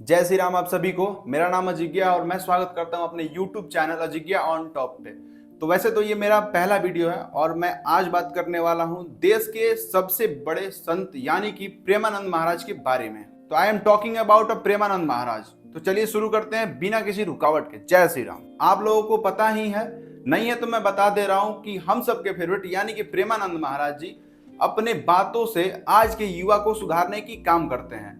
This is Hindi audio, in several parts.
जय श्री राम आप सभी को। मेरा नाम अजिज्ञा और मैं स्वागत करता हूं अपने YouTube चैनल अजिज्ञा ऑन टॉप पे। तो वैसे तो ये मेरा पहला वीडियो है और मैं आज बात करने वाला हूं देश के सबसे बड़े संत यानी कि प्रेमानंद महाराज के बारे में। तो I am talking about Premanand Maharaj. तो चलिए शुरू करते हैं बिना किसी रुकावट के। जय श्री राम। आप लोगों को पता ही है, नहीं है तो मैं बता दे रहा हूं कि हम सबके फेवरेट यानी कि प्रेमानंद महाराज जी अपने बातों से आज के युवा को सुधारने की काम करते हैं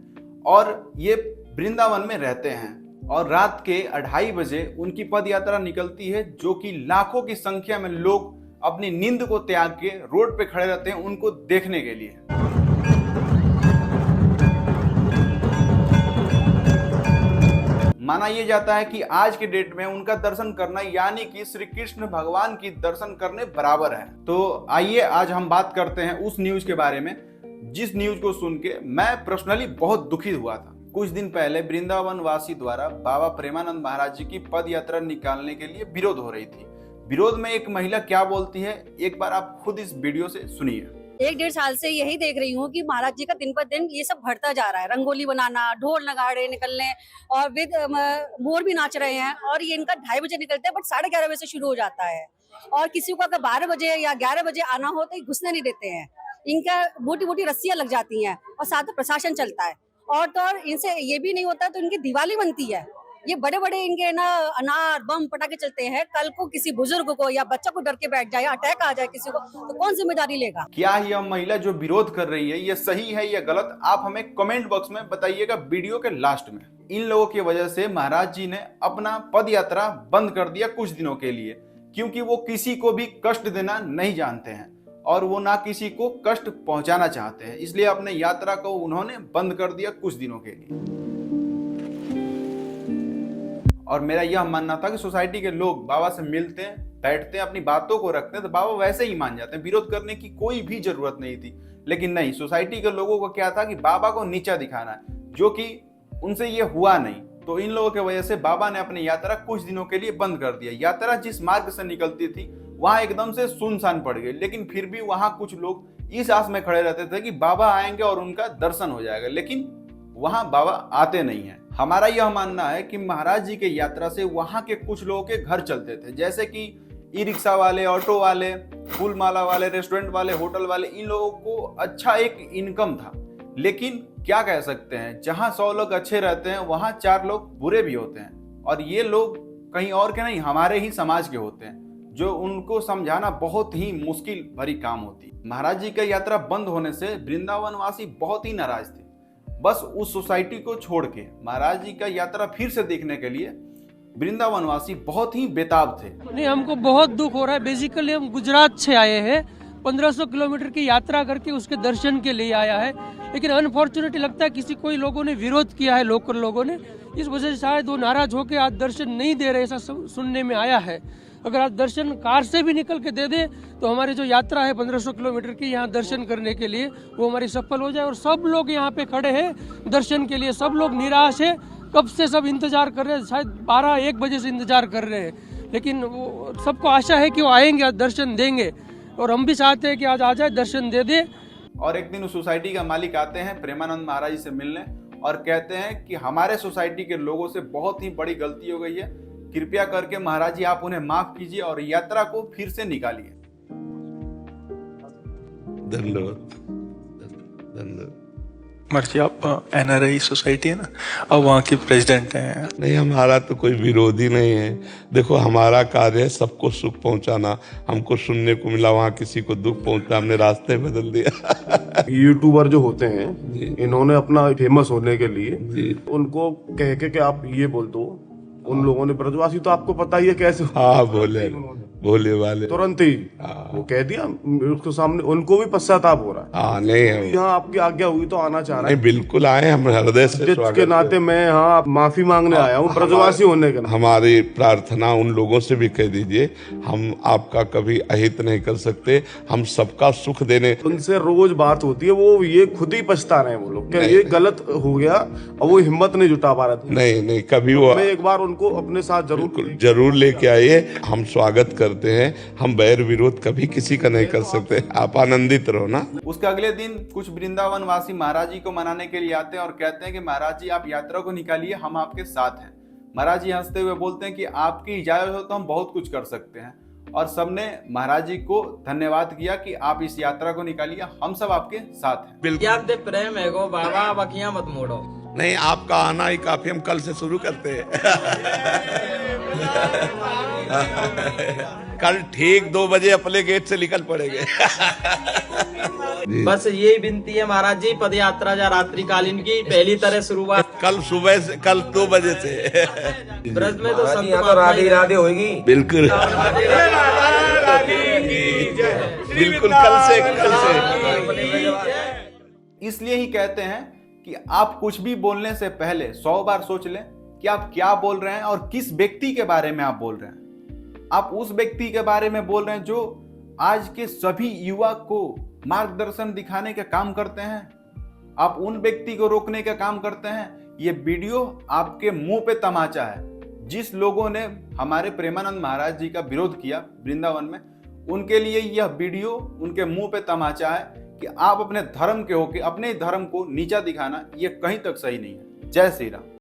और ये वृंदावन में रहते हैं और रात के 2:30 बजे उनकी पद यात्रा निकलती है, जो कि लाखों की संख्या में लोग अपनी नींद को त्याग के रोड पे खड़े रहते हैं उनको देखने के लिए। माना यह जाता है कि आज के डेट में उनका दर्शन करना यानी कि श्री कृष्ण भगवान की दर्शन करने बराबर है। तो आइए आज हम बात करते हैं उस न्यूज के बारे में जिस न्यूज को सुन के मैं पर्सनली बहुत दुखित हुआ था। कुछ दिन पहले वृंदावन वासी द्वारा बाबा प्रेमानंद महाराज जी की पद यात्रा निकालने के लिए विरोध हो रही थी। विरोध में एक महिला क्या बोलती है, एक बार आप खुद इस वीडियो से सुनिए। 1-1.5 साल से यही देख रही हूँ कि महाराज जी का दिन पर दिन ये सब बढ़ता जा रहा है। रंगोली बनाना, ढोल नगाड़े निकलने और विद मोर भी नाच रहे हैं और ये इनका 2:30 बजे निकलते हैं, बट 11:30 बजे से शुरू हो जाता है। और किसी को अगर 12 बजे या 11 बजे आना हो तो ये घुसने नहीं देते हैं। इनका मोटी मोटी रस्सियां लग जाती हैं और साथ में प्रशासन चलता है। और तो और इनसे ये भी नहीं होता तो इनकी दिवाली बनती है। ये बड़े बड़े इनके ना अनार बम पटाखे चलते हैं। कल को किसी बुजुर्ग को या बच्चा को डर के बैठ जाए, अटैक आ जाए किसी को, तो कौन जिम्मेदारी लेगा? क्या यह महिला जो विरोध कर रही है ये सही है या गलत, आप हमें कमेंट बॉक्स में बताइएगा वीडियो के लास्ट में। इन लोगों की वजह से महाराज जी ने अपना पद यात्रा बंद कर दिया कुछ दिनों के लिए, क्योंकि वो किसी को भी कष्ट देना नहीं जानते हैं और वो ना किसी को कष्ट पहुंचाना चाहते हैं, इसलिए अपने यात्रा को उन्होंने बंद कर दिया कुछ दिनों के लिए। और मेरा यह मानना था कि सोसाइटी के लोग बाबा से मिलते हैं, बैठते हैं, अपनी बातों को रखते हैं तो बाबा वैसे ही मान जाते हैं, विरोध करने की कोई भी जरूरत नहीं थी। लेकिन नहीं, सोसाइटी के लोगों को क्या था कि बाबा को नीचा दिखाना है, जो कि उनसे ये हुआ नहीं। तो इन लोगों की वजह से बाबा ने अपनी यात्रा कुछ दिनों के लिए बंद कर दिया। यात्रा जिस मार्ग से निकलती थी वहां एकदम से सुनसान पड़ गई, लेकिन फिर भी वहां कुछ लोग इस आस में खड़े रहते थे कि बाबा आएंगे और उनका दर्शन हो जाएगा, लेकिन वहां बाबा आते नहीं हैं। हमारा यह मानना है कि महाराज जी के यात्रा से वहां के कुछ लोगों के घर चलते थे, जैसे कि ई रिक्शा वाले, ऑटो वाले, फूल माला वाले, रेस्टोरेंट वाले, होटल वाले, इन लोगों को अच्छा एक इनकम था। लेकिन क्या कह सकते हैं, जहां 100 लोग अच्छे रहते हैं वहां 4 लोग बुरे भी होते हैं और ये लोग कहीं और के नहीं, हमारे ही समाज के होते हैं, जो उनको समझाना बहुत ही मुश्किल भरी काम होती। महाराज जी का यात्रा बंद होने से वृंदावन वासी बहुत ही नाराज थे। बस उस सोसाइटी को छोड़ के महाराज जी का यात्रा फिर से देखने के लिए वृंदावन वासी बहुत ही बेताब थे। नहीं, हमको बहुत दुख हो रहा है। बेसिकली हम गुजरात से आए हैं, 1500 किलोमीटर की यात्रा करके उसके दर्शन के लिए आया है, लेकिन अनफॉर्चुनेटली लगता है किसी कोई लोगों ने विरोध किया है, लोकल लोगों ने, इस वजह से शायद वो नाराज होकर आज दर्शन नहीं दे रहे, ऐसा सुनने में आया है। अगर आज दर्शन कार से भी निकल के दे दे तो हमारी जो यात्रा है 1500 किलोमीटर की यहाँ दर्शन करने के लिए वो हमारी सफल हो जाए। और सब लोग यहाँ पे खड़े हैं दर्शन के लिए, सब लोग निराश है, कब से सब इंतजार कर रहे हैं, शायद 12-1 बजे से इंतजार कर रहे हैं, लेकिन वो सबको आशा है कि वो आएंगे, दर्शन देंगे और हम भी चाहते हैं कि आज आ जाए, दर्शन दे दे। और एक दिन उस सोसाइटी का मालिक आते हैं प्रेमानंद महाराज जी से मिलने और कहते हैं कि हमारे सोसाइटी के लोगों से बहुत ही बड़ी गलती हो गई है, कृपया करके महाराज जी आप उन्हें माफ कीजिए और यात्रा को फिर से निकालिए। धन्यवाद धन्यवाद। मर्जी, आप एनआरआई सोसाइटी है ना, अब वहाँ के प्रेसिडेंट हैं। नहीं, हमारा तो कोई विरोधी नहीं है। देखो, हमारा कार्य है सबको सुख पहुंचाना। हमको सुनने को मिला वहाँ किसी को दुख पहुंचा, हमने रास्ते बदल दिया। यूट्यूबर जो होते हैं, इन्होंने अपना फेमस होने के लिए उनको कह के आप ये बोल दो, उन लोगों ने, ब्रजवासी तो आपको पता ही है कैसे। हाँ, बोले वाले तुरंत ही वो कह दिया उसके सामने, उनको भी पश्चाताप हो रहा है। हाँ, नहीं, यहाँ आपकी आज्ञा हुई तो आना चाह रहे नहीं, बिल्कुल आए, हम हृदय से स्वागत के नाते मैं यहाँ माफी मांगने आया हूँ ब्रजवासी होने के नाते। हमारी प्रार्थना उन लोगों से भी कह दीजिए, हम आपका कभी अहित नहीं कर सकते, हम सबका सुख देने। उनसे रोज बात होती है, वो ये खुद ही पछता रहे हैं वो लोग, क्या ये गलत हो गया और वो हिम्मत नहीं जुटा पा रहे थे। नहीं, कभी वो एक बार उनको अपने साथ जरूर लेके आइए, हम स्वागत करते हैं, हम बैर विरोध कभी भी किसी का नहीं कर सकते। आप आनंदित रहो ना। उसके अगले दिन कुछ वृंदावन वासी महाराज जी को मनाने के लिए आते हैं और कहते हैं कि महाराज जी आप यात्रा को निकालिए, हम आपके साथ हैं। महाराज जी हंसते हुए बोलते हैं कि आपकी इजाजत हो तो हम बहुत कुछ कर सकते हैं। और सबने महाराज जी को धन्यवाद किया कि आप इस यात्रा को निकालिए, हम सब आपके साथ हैं। बिल्कुल प्रेम है गो बाबा, बकिया मत मोड़ो। नहीं, आपका आना ही काफी, हम कल से शुरू करते हैं। कल ठीक 2 बजे अपने गेट से निकल पड़ेंगे। बस यही विनती है महाराज जी, पद यात्रा या रात्रिकालीन की पहली तरह शुरुआत कल सुबह से, कल 2 बजे से। ब्रज में तो संत राधे राधे होगी। बिल्कुल बिल्कुल, कल से। इसलिए ही कहते हैं कि आप कुछ भी बोलने से पहले 100 बार सोच लें कि आप क्या बोल रहे हैं और किस व्यक्ति के बारे में आप बोल रहे हैं। आप उस व्यक्ति के बारे में बोल रहे हैं जो आज के सभी युवा को मार्गदर्शन दिखाने का काम करते हैं। आप उन व्यक्ति को रोकने का काम करते हैं। ये वीडियो आपके मुंह पे तमाचा है। जिस लोगों ने हमारे प्रेमानंद महाराज जी का विरोध किया वृंदावन में, उनके लिए यह वीडियो उनके मुंह पे तमाचा है कि आप अपने धर्म के होके अपने धर्म को नीचा दिखाना, ये कहीं तक सही नहीं है। जय श्री राम।